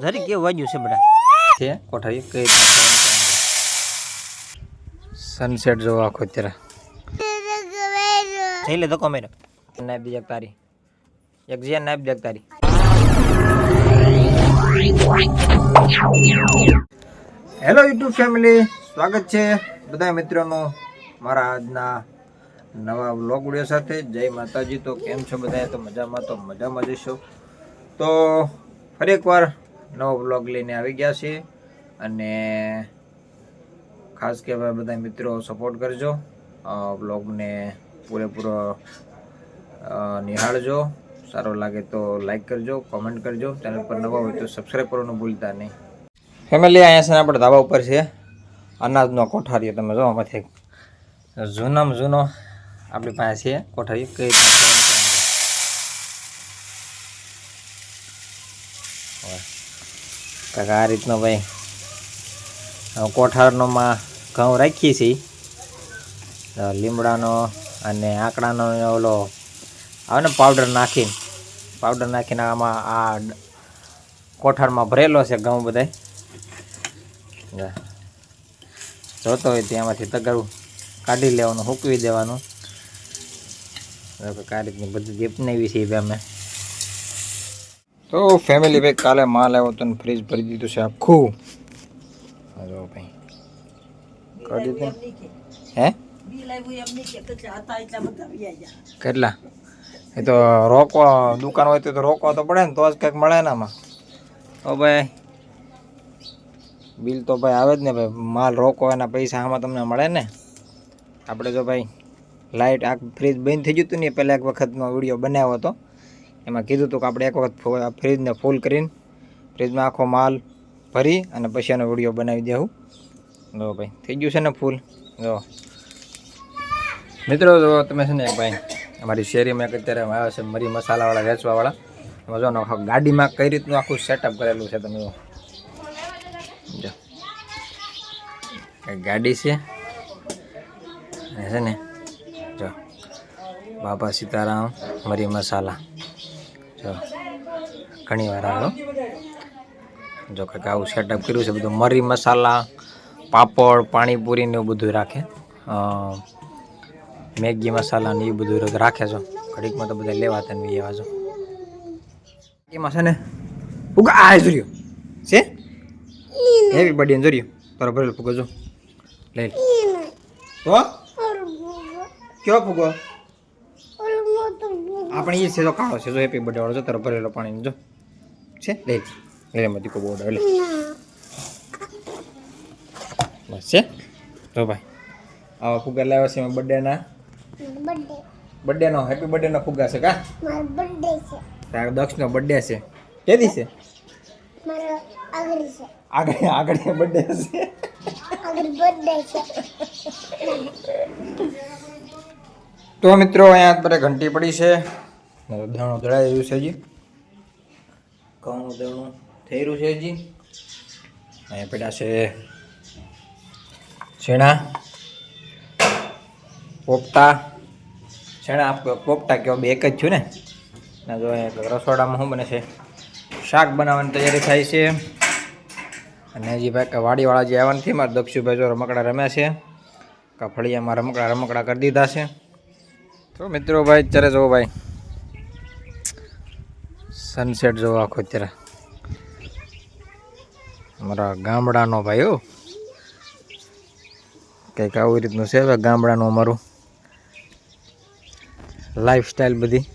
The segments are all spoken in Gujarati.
જરી કેવું વાગ્યું છે બધા છે કોઠારી કઈ સનસેટ જોવો આખો અત્યારે જઈ લે તો કોમેરો નાબ દેખ તારી એક જીયા નાબ દેખ તારી હેલો યુટ્યુબ ફેમિલી, સ્વાગત છે બધા મિત્રોનું મારા આજના નવા વ્લોગ વિડીયો સાથે. જય માતાજી. તો કેમ છો બધા? તો મજામાં જઈશું. તો ફરી એકવાર નવો વ્લોગ લઈને આવી ગયા છે અને ખાસ કે બધા મિત્રો સપોર્ટ કરજો, વ્લોગને પૂરેપૂરો નિહાળજો. સારો લાગે તો લાઈક કરજો, કોમેન્ટ કરજો, ચેનલ પર નવા હોય તો સબસ્ક્રાઈબ કરવાનું ભૂલતા નહીં. ફેમિલી, અહીંયા છે આપણે ધાબા ઉપર છે અનાજનો કોઠારીઓ. તમે જો આમાંથી જૂનામાં જૂનો આપણી પાસે છે કોઠારી. કઈ કાંઈક આ રીતનો ભાઈ કોઠારનોમાં ઘઉં રાખીએ છીએ, લીમડાનો અને આંકડાનો ઓલો આવે ને પાવડર નાખીને આમાં આ કોઠારમાં ભરેલો છે ઘઉં બધા. જોતો હોય ત્યાંમાંથી તગારું કાઢી લેવાનું, સૂકવી દેવાનું. આ રીતની બધી જીપનાવી છે અમે. તો ફેમિલી ભાઈ, કાલે માલ આવ્યો તો ફ્રીજ ભરી દીધું છે આખું. જો ભાઈ કરી દીધું. હે કેટલા? એ તો રોકવા દુકાન હોય તો રોકવા તો પડે ને, તો જ કંઈક મળે ને આમાં. તો ભાઈ બિલ તો ભાઈ આવે જ ને ભાઈ. માલ રોકવાના પૈસા આમાં તમને મળે ને. આપણે જો ભાઈ લાઇટ આ ફ્રીજ બંધ થઈ ગયું હતું ને, પહેલાં એક વખતનો વિડીયો બનાવ્યો હતો. એમાં કીધું હતું કે આપણે એક વખત ફ્રીજને ફૂલ કરીને ફ્રીજમાં આખો માલ ભરી અને પછી એનો વિડીયો બનાવી દેવું. જો ભાઈ થઈ ગયું છે ને ફૂલ. જો મિત્રો, જો તમે છે ને ભાઈ અમારી શેરીમાં એક અત્યારે આવ્યા છે મરી મસાલાવાળા વેચવાવાળા. એમાં જો આખા ગાડીમાં કઈ રીતનું આખું સેટઅપ કરેલું છે. તમે જો ગાડી છે ને, જો બાપા સીતારામ મરી મસાલા. જો ઘણી વાર આવ્યો. જો કંઈક આવું સેટઅપ કર્યું છે બધું. મરી મસાલા, પાપડ, પાણીપુરી ને એવું બધું રાખે. મેગી મસાલા ને એ બધું રાખે છો. ઘડીકમાં તો બધા લેવાતા ને એવા છો. એમાં છે ને ફુગા આ જોર્યો છે હેવી બડી જોર્યો તારો ભરેલો ફુગો. જો લઈ તો કયો ફુગો? આપણે એ છે તો કાળો છે. જો હેપી બર્થડે વાળો. જો તારો ભરેલો પાણી જો છે. લઈ લે એમાં દીકો બોર્ડ એટલે બસ છે. જો ભાઈ આવા ફુગા લાવ્યા છે એમાં બર્થડેનો હેપી બર્થડેનો ફુગા છે. કા તારો દક્ષનો બર્થડે છે. કે દિવસે? આગળ બર્થડે છે. તો મિત્રો, અહીંયા અત્યારે ઘંટી પડી છે. દણું દળાઈ રહ્યું છે. હજી ઘઉંનું દણું થઈ રહ્યું છે. હજી અહીંયા પડ્યા છે છેણા, પોપટા. છેણા પોપટા કયો બે એક જ થયું ને. જો રસોડામાં શું બને છે? શાક બનાવવાની તૈયારી થાય છે. અને હજી ભાઈ વાડીવાળા જે આવવાની હતી મારા દક્ષુભાઈ જો રમકડા રમ્યા છે. ફળિયામાં રમકડા કરી દીધા છે. તો મિત્રો ભાઈ અત્યારે જો ભાઈ સનસેટ જોવો આખો અત્યારે અમારા ગામડાનો ભાઈ. હો કંઈક આવી રીતનું છે હવે ગામડાનું અમારું લાઈફ સ્ટાઈલ બધી.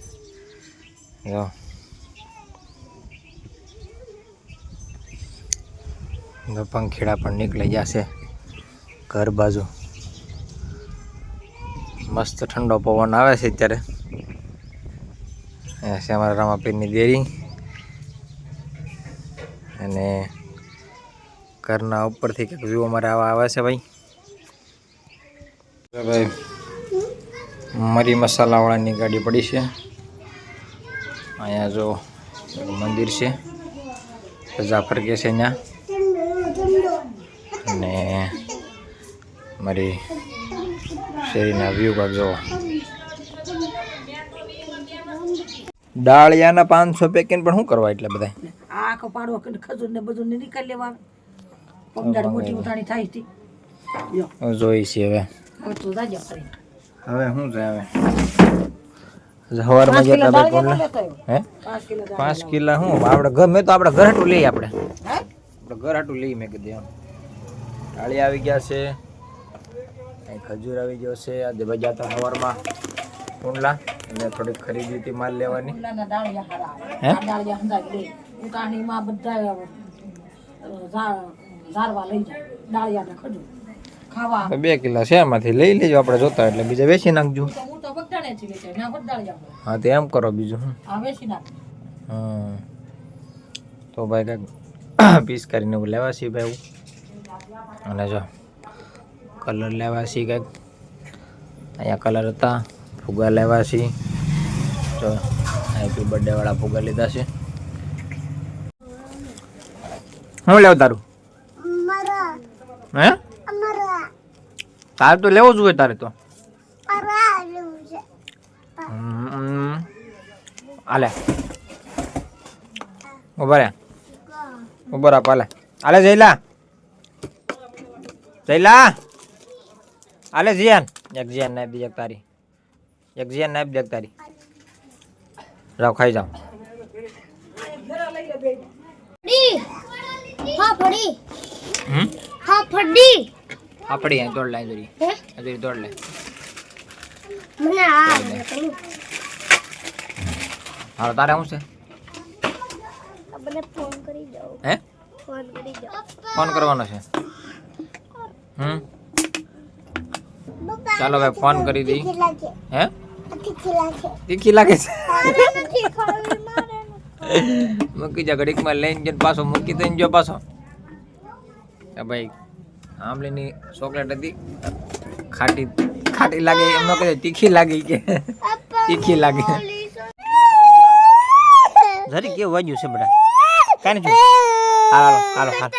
જો પંખીડા પણ નીકળી જશે ઘર બાજુ. મસ્ત ઠંડો પવન આવે છે અત્યારે. અહીંયા છે અમારા રામાપીરની દેરી અને ઘરના ઉપરથી કંઈક વ્યૂ અમારે આવા આવે છે ભાઈ. ભાઈ મરી મસાલાવાળાની ગાડી પડી છે. અહીંયા જો મંદિર છે જાફર કે છે અહીંયા. અને મારી શેરીના વ્યૂ કાંક જો ડાળિયાના 500 પેકેટ પણ શું કરવા એટલે બધા આ આખો પાડવો ખજૂર ને બધું નીકળી લેવાનું પમદાડ મોટી ઉતાણી થાય છે યો જોઈ છે હવે હવે તો જાજો કરી હવે શું છે હવે સવારમાં જેટલા બે કોણ હે 5 કિલો હું આપણે ઘર મેં તો આપણે ઘર હાટું લઈએ આપણે ઘર હાટું લઈએ મેં કીધું એમ ડાળી આવી ગયા છે અહીં ખજૂર આવી ગયો છે આજે બજાર તો સવારમાં કુંડલા અને થોડીક ખરીદી હતી માલ લેવાની કુંડલાના ડાળિયા હારા આવે આ ડાળિયા હંધાઈ લે ઉતાણીમાં બધા ઝારવા લઈ જાય ડાળિયા ને ખજૂર ખાવા 2 કિલો છે એમાંથી લઈ લેજો આપણે જોતા એટલે બીજા વેચી નાખજો હું તો બગડાણે થી લઈ જાય ના બગડાળિયા હા તો એમ કરો બીજું હું આ વેચી નાખ તો ભાઈ કંઈક પીસ કરીને એવું લેવા છીએ ભાઈ અને જો કલર લેવા છીએ કંઈક અહીંયા કલર હતા ફુગા લેવા છીએ જો હેપી બર્થડે વાળા ફુગા લીધા છે શું લેવું તારું હે તારે તો લેવો જોઈએ તારે તો આલે ઉભા રાખ આલે આલે જયલા આલે જીયાન એક જીયાન નાઈપ દે એક તારી એક જીયાન નાઈપ દે એક તારી રાવ ખાઈ જાઓ આપડી અહીં તોડ લે હજુરી તોડ લે હાલો તારે શું છે હે ફોન કરવાનો છે ચાલો ભાઈ ફોન કરી દઈ હે તીખી લાગે છે મૂકી જા ઘડીકમાં લઈને જઈને પાછો મૂકી દઈને જો પાછો ભાઈ આંબલીની ચોકલેટ હતી ખાટી લાગે એમ ન કહે તીખી લાગી કે તીખી લાગે જરી કેવું વાગ્યું છે બધા કાંઈ નથી હાલો હાલો હાલ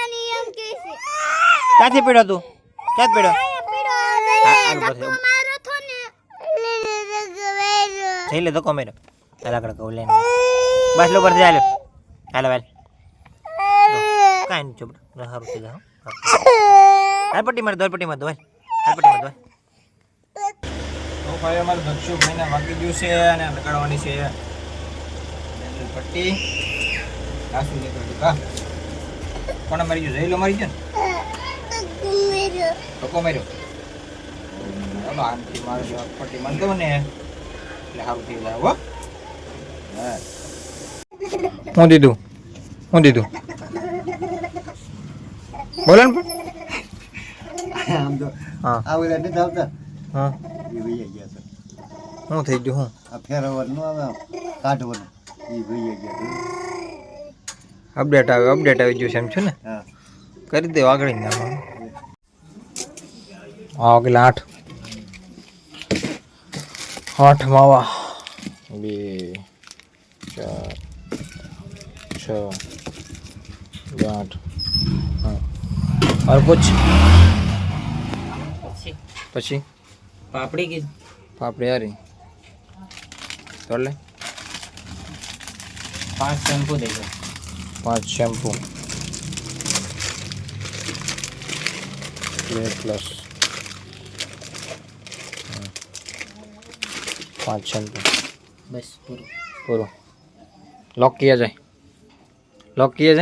ક્યાંથી પીડ્યો તું ક્યાં પીડ્યો જઈ લે ધક્કો મેરો ચાલા કડક લઈને બસ લો પરથી ચાલ્યો હાલો ભાઈ કાંઈ નહીં ચોપડો સારું થઈ જાઓ હાલપટ્ટી મારે દોલપટ્ટી માર દો હાલપટ્ટી માર દો તો ભાઈ અમારે દક્ષુ ભાઈને વાગી ગયું છે અને લગાડવાની છે પટ્ટી કાસુ નીકળી કા કોને મારી ગયો જઈલો મારી ગયો ને ધક્કો માર્યો ચાલો આમથી મારે પટ્ટી મારી દો ને એટલે સારું થઈ જાય હો હું દીધું બોલો ને આમ તો હા આ બધા નથી આવતા હા એ વહી ગયા છે શું થઈ ગયું હું આ ફેરવવાનું આવે કાઢવાનું એ વહી ગયા અપડેટ આવી ગયું છે એમ છે ને હા કરી દે આગળ હા કેટલા 8 માવા 2 4 6 8 हाँ और कुछ પછી પાપડી આ રહી તોડ લે 5 શેમ્પુ દેજો 5 શેમ્પુ प्लस 5 शैम्पू बस पूरा लॉक किया जाए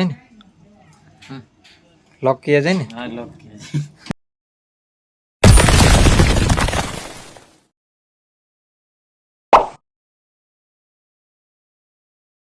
ने लॉक किया जाए ने हाँ लॉक किया जाए